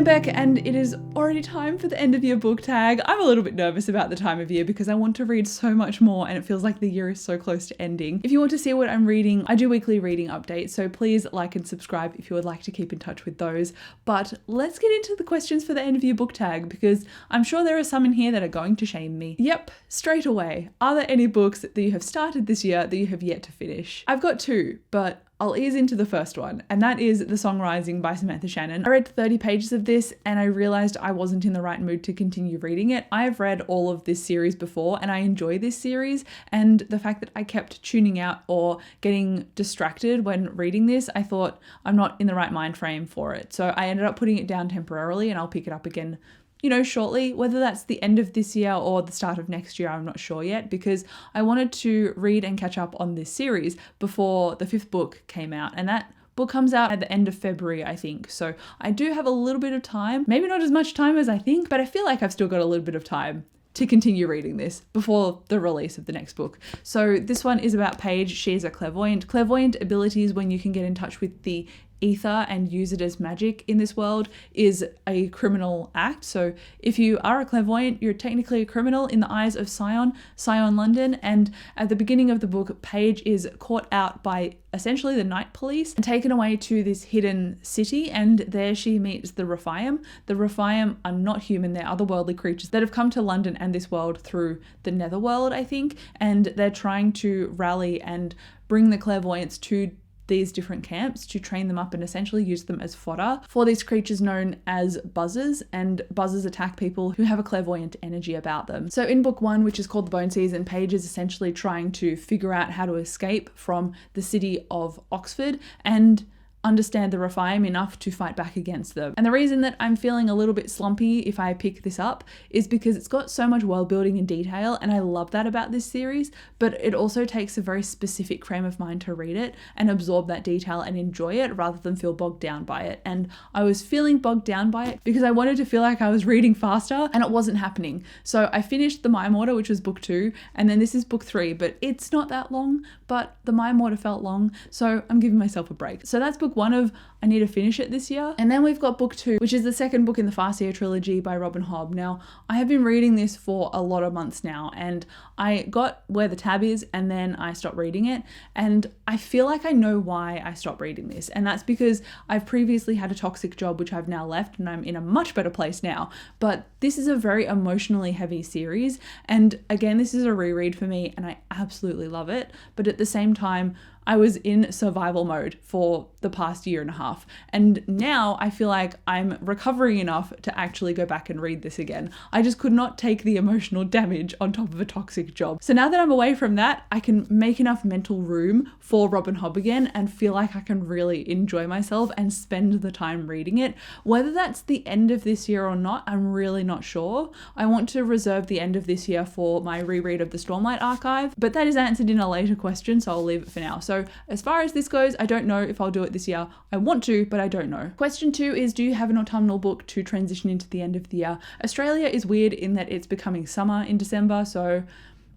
am Beck, and it is already time for the end of year book tag. I'm a little bit nervous about the time of year because I want to read so much more and it feels like the year is so close to ending. If you want to see what I'm reading, I do weekly reading updates, so please like and subscribe if you would like to keep in touch with those. But let's get into the questions for the end of year book tag because I'm sure there are some in here that are going to shame me. Yep, straight away. Are there any books that you have started this year that you have yet to finish? I've got two, but I'll ease into the first one, and that is The Song Rising by Samantha Shannon. I read 30 pages of this and I realized I wasn't in the right mood to continue reading it. I have read all of this series before and I enjoy this series, and the fact that I kept tuning out or getting distracted when reading this, I thought I'm not in the right mind frame for it. So I ended up putting it down temporarily and I'll pick it up again shortly. Whether that's the end of this year or the start of next year, I'm not sure yet, because I wanted to read and catch up on this series before the 5th book came out, and that book comes out at the end of February, I think. So I do have a little bit of time, maybe not as much time as I think, but I feel like I've still got a little bit of time to continue reading this before the release of the next book. So this one is about Paige. She's a clairvoyant. Clairvoyant abilities, when you can get in touch with the ether and use it as magic in this world, is a criminal act. So if you are a clairvoyant, you're technically a criminal in the eyes of Scion London. And at the beginning of the book, Paige is caught out by essentially the night police and taken away to this hidden city, and there she meets the Rephaim. The Rephaim are not human, they're otherworldly creatures that have come to London and this world through the netherworld, I think, and they're trying to rally and bring the clairvoyants to these different camps to train them up and essentially use them as fodder for these creatures known as buzzers, and buzzers attack people who have a clairvoyant energy about them. So in book 1, which is called The Bone Season, Paige is essentially trying to figure out how to escape from the city of Oxford and understand the Rephaim enough to fight back against them. And the reason that I'm feeling a little bit slumpy if I pick this up is because it's got so much world building and detail, and I love that about this series, but it also takes a very specific frame of mind to read it and absorb that detail and enjoy it rather than feel bogged down by it. And I was feeling bogged down by it because I wanted to feel like I was reading faster and it wasn't happening. So I finished The Mime Order, which was book 2, and then this is book 3, but it's not that long, but The Mime Order felt long, so I'm giving myself a break. So that's book 1 of I need to finish it this year. And then we've got book 2, which is the second book in the Farseer trilogy by Robin Hobb. Now, I have been reading this for a lot of months now, and I got where the tab is and then I stopped reading it. And I feel like I know why I stopped reading this. And that's because I've previously had a toxic job, which I've now left, and I'm in a much better place now. But this is a very emotionally heavy series. And again, this is a reread for me and I absolutely love it. But at the same time, I was in survival mode for the past year and a half. And now I feel like I'm recovering enough to actually go back and read this again. I just could not take the emotional damage on top of a toxic job. So now that I'm away from that, I can make enough mental room for Robin Hobb again and feel like I can really enjoy myself and spend the time reading it. Whether that's the end of this year or not, I'm really not sure. I want to reserve the end of this year for my reread of the Stormlight Archive, but that is answered in a later question, so I'll leave it for now. So as far as this goes, I don't know if I'll do it this year. I want to, but I don't know. Question 2 is, do you have an autumnal book to transition into the end of the year? Australia is weird in that it's becoming summer in December, so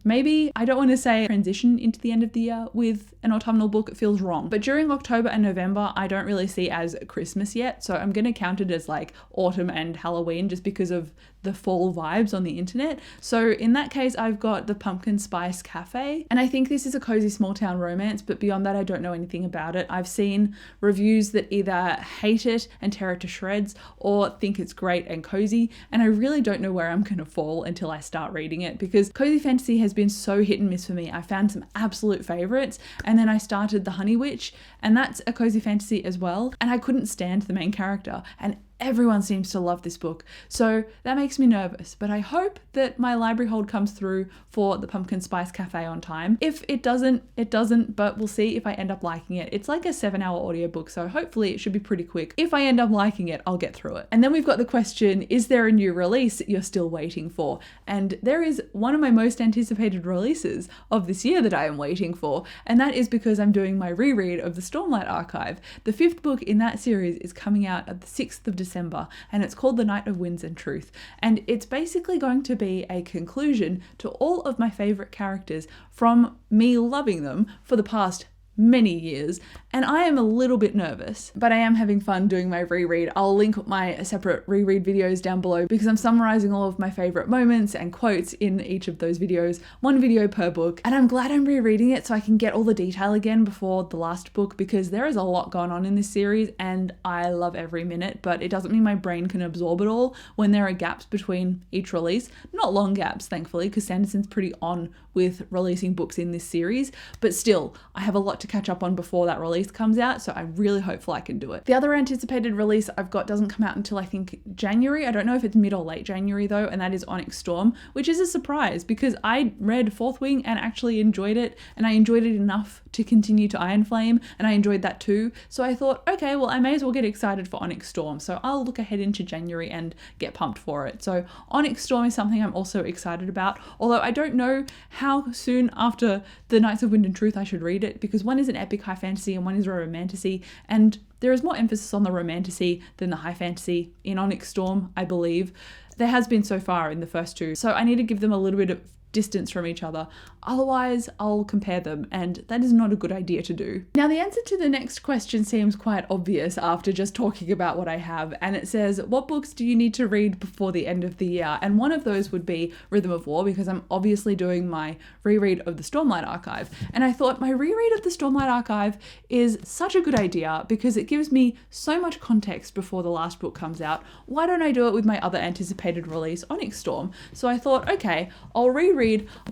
maybe I don't want to say transition into the end of the year with an autumnal book. It feels wrong. But during October and November, I don't really see as Christmas yet. So I'm going to count it as like autumn and Halloween just because of the fall vibes on the internet. So in that case, I've got The Pumpkin Spice Cafe. And I think this is a cozy small town romance, but beyond that, I don't know anything about it. I've seen reviews that either hate it and tear it to shreds or think it's great and cozy. And I really don't know where I'm going to fall until I start reading it, because cozy fantasy has been so hit and miss for me. I found some absolute favorites, and then I started The Honey Witch, and that's a cozy fantasy as well, and I couldn't stand the main character, and everyone seems to love this book. So that makes me nervous, but I hope that my library hold comes through for The Pumpkin Spice Cafe on time. If it doesn't, it doesn't, but we'll see if I end up liking it. It's like a 7-hour audiobook, so hopefully it should be pretty quick. If I end up liking it, I'll get through it. And then we've got the question, is there a new release you're still waiting for? And there is one of my most anticipated releases of this year that I am waiting for, and that is because I'm doing my reread of the Stormlight Archive. The 5th book in that series is coming out at the 6th of December, and it's called The Night of Winds and Truth. And it's basically going to be a conclusion to all of my favorite characters from me loving them for the past many years, and I am a little bit nervous, but I am having fun doing my reread. I'll link my separate reread videos down below because I'm summarizing all of my favorite moments and quotes in each of those videos, one video per book. And I'm glad I'm rereading it so I can get all the detail again before the last book, because there is a lot going on in this series and I love every minute, but it doesn't mean my brain can absorb it all when there are gaps between each release. Not long gaps, thankfully, because Sanderson's pretty on with releasing books in this series, but still, I have a lot to catch up on before that release comes out, so I'm really hopeful I can do it. The other anticipated release I've got doesn't come out until I think January. I don't know if it's mid or late January though, and that is Onyx Storm, which is a surprise because I read Fourth Wing and actually enjoyed it, and I enjoyed it enough to continue to Iron Flame, and I enjoyed that too. So I thought, okay, well, I may as well get excited for Onyx Storm. So I'll look ahead into January and get pumped for it. So Onyx Storm is something I'm also excited about, although I don't know how soon after the Knights of Wind and Truth I should read it, because one is an epic high fantasy and one is a romantasy, and there is more emphasis on the romantasy than the high fantasy in Onyx Storm, I believe. There has been so far in the first two, so I need to give them a little bit of distance from each other, otherwise I'll compare them, and that is not a good idea to do. Now, the answer to the next question seems quite obvious after just talking about what I have, and it says, what books do you need to read before the end of the year? And one of those would be Rhythm of War, because I'm obviously doing my reread of the Stormlight Archive, and I thought my reread of the Stormlight Archive is such a good idea because it gives me so much context before the last book comes out. Why don't I do it with my other anticipated release, Onyx Storm? So I thought, okay, I'll reread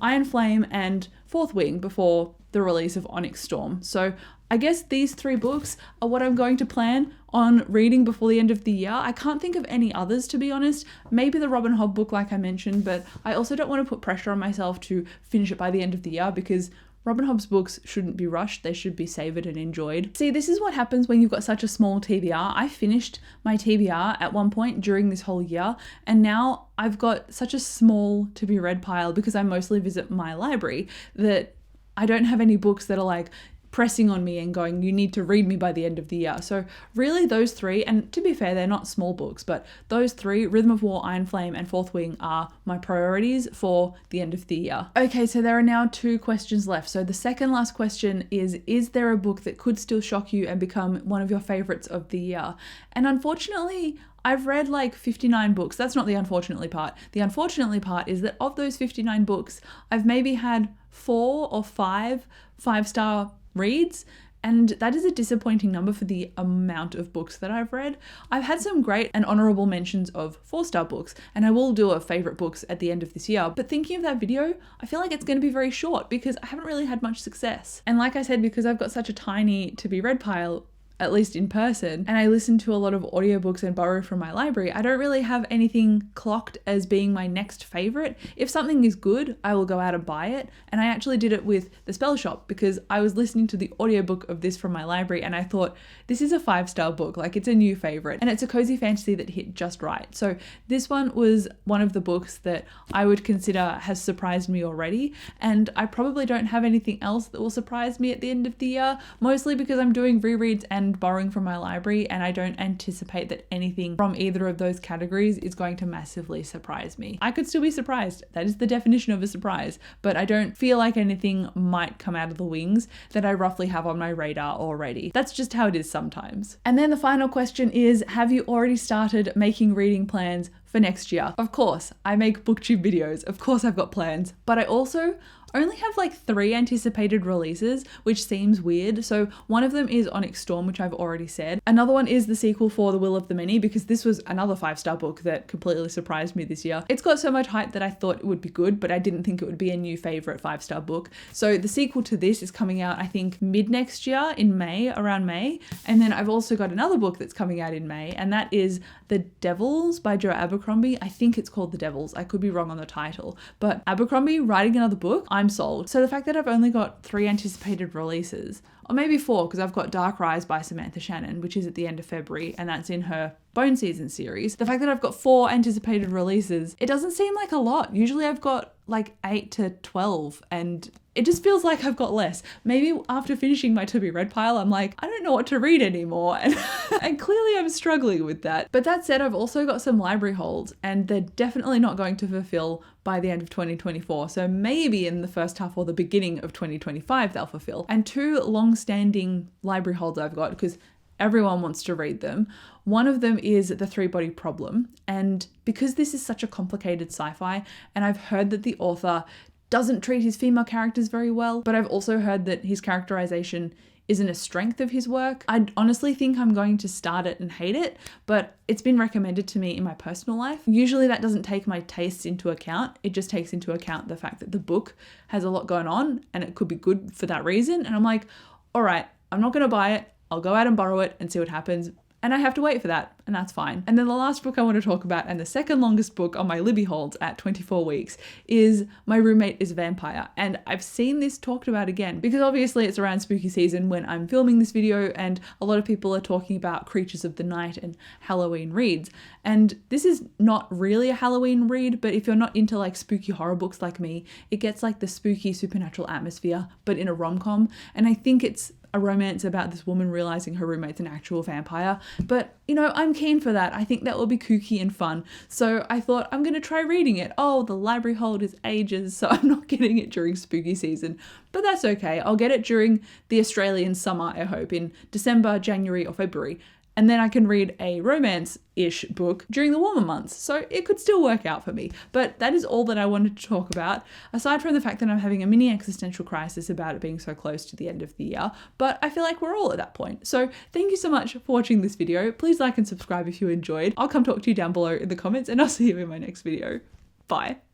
Iron Flame and Fourth Wing before the release of Onyx Storm. So I guess these three books are what I'm going to plan on reading before the end of the year. I can't think of any others, to be honest. Maybe the Robin Hobb book, like I mentioned, but I also don't want to put pressure on myself to finish it by the end of the year because Robin Hobb's books shouldn't be rushed, they should be savoured and enjoyed. See, this is what happens when you've got such a small TBR. I finished my TBR at one point during this whole year, and now I've got such a small to be read pile because I mostly visit my library that I don't have any books that are like pressing on me and going, you need to read me by the end of the year. So really those three, and to be fair, they're not small books, but those three, Rhythm of War, Iron Flame, and Fourth Wing, are my priorities for the end of the year. Okay, so there are now 2 questions left. So the second last question is there a book that could still shock you and become one of your favorites of the year? And unfortunately, I've read like 59 books. That's not the unfortunately part. The unfortunately part is that of those 59 books, I've maybe had 4 or 5 5-star reads, and that is a disappointing number for the amount of books that I've read. I've had some great and honorable mentions of 4-star books, and I will do a favorite books at the end of this year, but thinking of that video, I feel like it's going to be very short because I haven't really had much success. And like I said, because I've got such a tiny to be read pile, at least in person, and I listen to a lot of audiobooks and borrow from my library, I don't really have anything clocked as being my next favorite. If something is good, I will go out and buy it. And I actually did it with The Spell Shop because I was listening to the audiobook of this from my library and I thought, this is a 5-star book, like it's a new favorite, and it's a cozy fantasy that hit just right. So this one was one of the books that I would consider has surprised me already, and I probably don't have anything else that will surprise me at the end of the year, mostly because I'm doing rereads and borrowing from my library, and I don't anticipate that anything from either of those categories is going to massively surprise me. I could still be surprised. That is the definition of a surprise, but I don't feel like anything might come out of the wings that I roughly have on my radar already. That's just how it is sometimes. And then the final question is, have you already started making reading plans for next year? Of course, I make booktube videos. Of course I've got plans, but I also only have like 3 anticipated releases, which seems weird. So one of them is Onyx Storm, which I've already said. Another one is the sequel for The Will of the Many, because this was another 5-star book that completely surprised me this year. It's got so much hype that I thought it would be good, but I didn't think it would be a new favorite 5-star book. So the sequel to this is coming out, I think, mid next year in May, around May. And then I've also got another book that's coming out in May, and that is The Devils by Joe Abercrombie. I think it's called The Devils. I could be wrong on the title, but Abercrombie writing another book, I'm sold. So the fact that I've only got 3 anticipated releases, or maybe 4, because I've got Dark Rise by Samantha Shannon, which is at the end of February, and that's in her Bone Season series. The fact that I've got 4 anticipated releases, it doesn't seem like a lot. Usually I've got like 8 to 12, and it just feels like I've got less. Maybe after finishing my to be read pile, I'm like, I don't know what to read anymore. And clearly I'm struggling with that. But that said, I've also got some library holds, and they're definitely not going to fulfill by the end of 2024. So maybe in the first half or the beginning of 2025, they'll fulfill. And 2 long-standing library holds I've got, because everyone wants to read them. One of them is The Three-Body Problem. And because this is such a complicated sci-fi, and I've heard that the author doesn't treat his female characters very well, but I've also heard that his characterization isn't a strength of his work. I honestly think I'm going to start it and hate it, but it's been recommended to me in my personal life. Usually that doesn't take my tastes into account. It just takes into account the fact that the book has a lot going on and it could be good for that reason. And I'm like, all right, I'm not going to buy it. I'll go out and borrow it and see what happens. And I have to wait for that, and that's fine. And then the last book I want to talk about, and the second longest book on my Libby holds at 24 weeks, is My Roommate is a Vampire. And I've seen this talked about again, because obviously it's around spooky season when I'm filming this video, and a lot of people are talking about creatures of the night and Halloween reads. And this is not really a Halloween read, but if you're not into like spooky horror books like me, it gets like the spooky supernatural atmosphere, but in a rom-com. And I think it's a romance about this woman realizing her roommate's an actual vampire. But, you know, I'm keen for that. I think that will be kooky and fun. So I thought I'm going to try reading it. Oh, the library hold is ages, so I'm not getting it during spooky season. But that's okay. I'll get it during the Australian summer, I hope, in December, January or February. And then I can read a romance-ish book during the warmer months. So it could still work out for me. But that is all that I wanted to talk about, aside from the fact that I'm having a mini existential crisis about it being so close to the end of the year. But I feel like we're all at that point. So thank you so much for watching this video. Please like and subscribe if you enjoyed. I'll come talk to you down below in the comments, and I'll see you in my next video. Bye.